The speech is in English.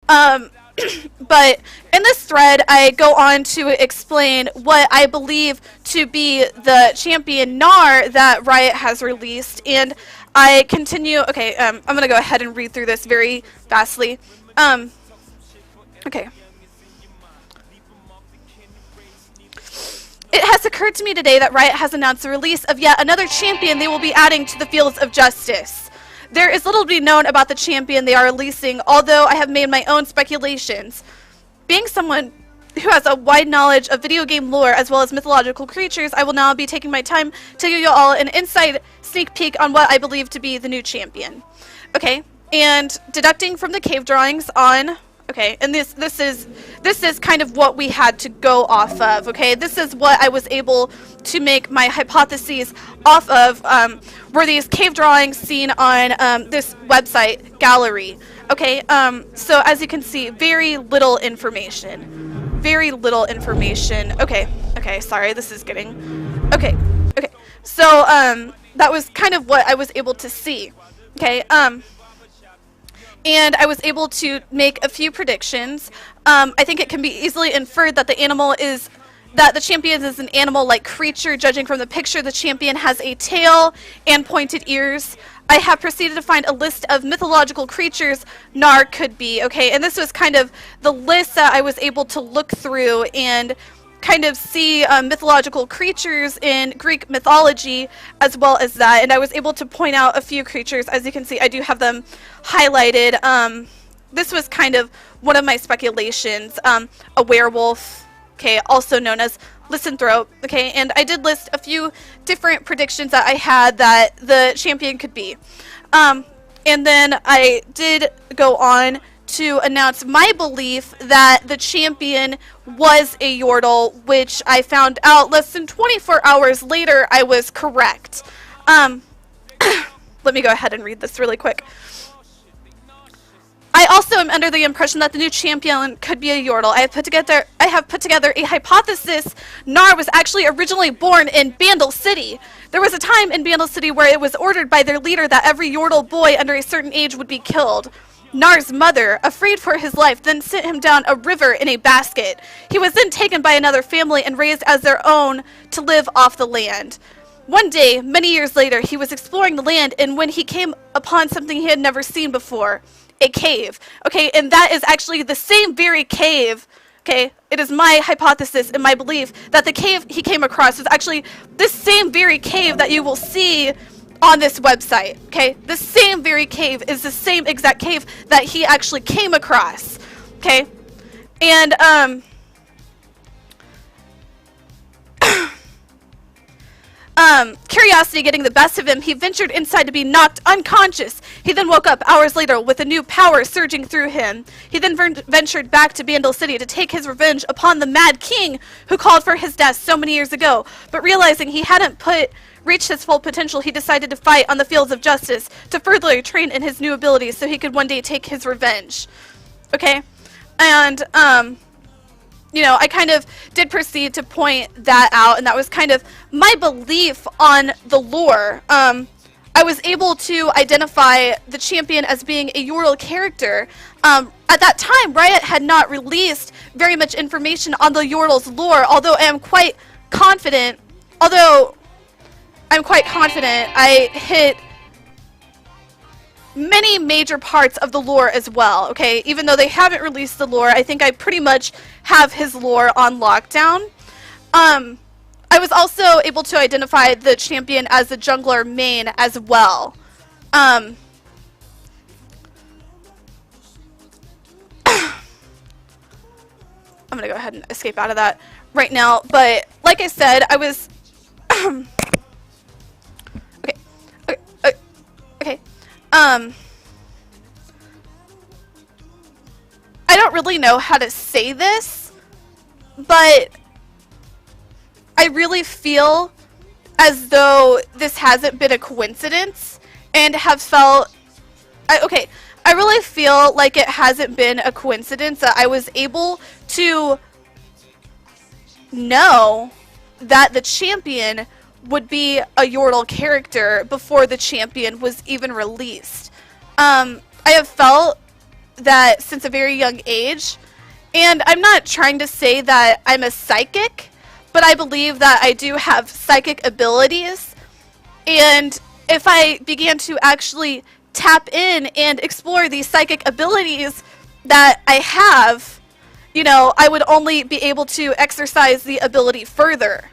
But in this thread, I go on to explain what I believe to be the champion Gnar that Riot has released, and I continue. Okay, I'm gonna go ahead and read through this very fastly. Okay. It has occurred to me today that Riot has announced the release of yet another champion they will be adding to the fields of justice. There is little to be known about the champion they are releasing, although I have made my own speculations. Being someone who has a wide knowledge of video game lore as well as mythological creatures, I will now be taking my time to give you all an inside sneak peek on what I believe to be the new champion. Okay, and deducting from the cave drawings on... Okay, and this is kind of what we had to go off of, okay? This is what I was able to make my hypotheses off of, were these cave drawings seen on this website, Gallery. Okay, so as you can see, very little information. Very little information. Okay, sorry, this is getting... Okay, so, that was kind of what I was able to see. Okay, and I was able to make a few predictions. I think it can be easily inferred that the champion is an animal-like creature. Judging from the picture, the champion has a tail and pointed ears. I have proceeded to find a list of mythological creatures Gnar could be, okay? And this was kind of the list that I was able to look through and kind of see mythological creatures in Greek mythology as well as that, and I was able to point out a few creatures. As you can see, I do have them highlighted. This was kind of one of my speculations. A werewolf, okay, also known as Lycanthrope, okay, and I did list a few different predictions that I had that the champion could be. And then I did go on to announce my belief that the champion was a Yordle, which I found out less than 24 hours later I was correct. Let me go ahead and read this really quick. I also am under the impression that the new champion could be a Yordle. I have put together a hypothesis. Gnar was actually originally born in Bandle City. There was a time in Bandle City where it was ordered by their leader that every Yordle boy under a certain age would be killed. Gnar's mother, afraid for his life, then sent him down a river in a basket. He was then taken by another family and raised as their own to live off the land. One day, many years later, he was exploring the land, and when he came upon something he had never seen before, a cave. Okay, and that is actually the same very cave. Okay, it is my hypothesis and my belief that the cave he came across was actually this same very cave that you will see on this website. Okay, the same very cave is the same exact cave that he actually came across. Okay, and curiosity getting the best of him, he ventured inside to be knocked unconscious. He then woke up hours later with a new power surging through him. He then ventured back to Bandle City to take his revenge upon the Mad King who called for his death so many years ago. But realizing he hadn't reached his full potential, he decided to fight on the fields of justice to further train in his new abilities so he could one day take his revenge. Okay? And, you know, I kind of did proceed to point that out, and that was kind of my belief on the lore. I was able to identify the champion as being a Yordle character. At that time, Riot had not released very much information on the Yordle's lore, although I'm quite confident, I hit many major parts of the lore as well, okay? Even though they haven't released the lore, I think I pretty much have his lore on lockdown. I was also able to identify the champion as the jungler main as well. I'm gonna go ahead and escape out of that right now, but like I said, I was... Okay. I don't really know how to say this, but I really feel as though this hasn't been a coincidence and have felt... I really feel like it hasn't been a coincidence that I was able to know that the champion would be a Yordle character before the champion was even released. I have felt that since a very young age. And I'm not trying to say that I'm a psychic, but I believe that I do have psychic abilities. And if I began to actually tap in and explore these psychic abilities that I have, you know, I would only be able to exercise the ability further.